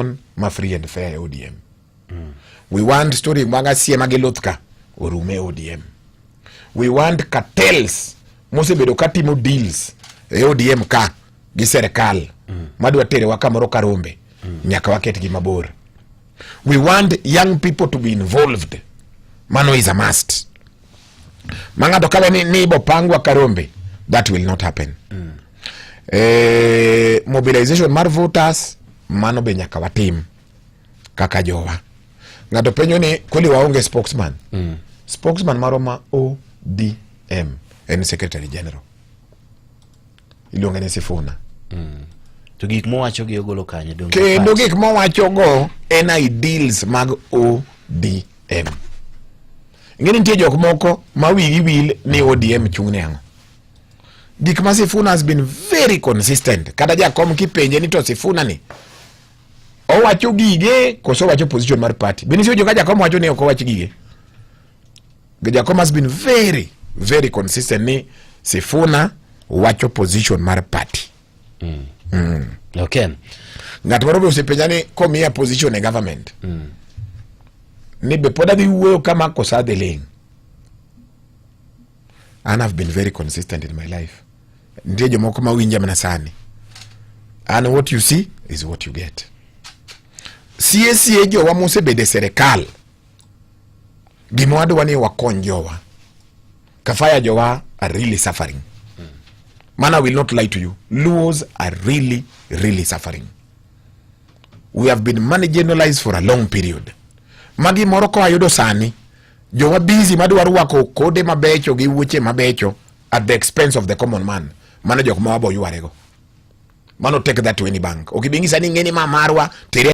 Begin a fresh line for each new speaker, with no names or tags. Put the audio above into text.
election ma free and fair ODM. We want story manga siema gelotka orume ODM. We want cartels mose bedo katimo deals ODM ka gi serikal madwa tere wakamoro karombe nyaka waket gi mabor. We want young people to be involved. Mano is a must. Manga dokawa ni bopangwa karombe, that will not happen. Mobilization mar voters mano be nyaka watim kaka jowa. Ngado penyo ni kweli waonge spokesman. Spokesman maroma ODM en secretary general. Ilonga ni Sifuna.
To gik mo wacho gi ogolo kanye dongo.
Kendo gik mo wacho go en ideals mag ODM. Ngeni nitie jok moko ma wigi wil ni ODM chungne ango. Gik ma Sifuna has been very consistent. Kada jakom kipenje ni to Sifuna ni o wacho gige koso wacho position mar party. Beni sio joka jakom wacho ni ok wacho gige. Jakom has been very very consistent ni Sifuna wacho position mar party.
Okay.
Ng'at moro be osepenja ni komia position e government. Ni be poda dhi wuoyo kama kosa de ling. And I've been very consistent in my life. Ndiye jomoko ma winja mana sani. And what you see is what you get. CSA jowa mose bede serikal. Gima wadwa ni wakony jowa. Kafaya jowa are really suffering. Man, I will not lie to you. Luos are really, really suffering. We have been marginalized for a long period. Magi moroko ayudo sani. Jowa busy madwaru wako kode mabecho gi wuche mabecho at the expense of the common man. Mano jok mawabo yuarego. Mano take that to any bank. Okibingi sani ngeni mamarwa tere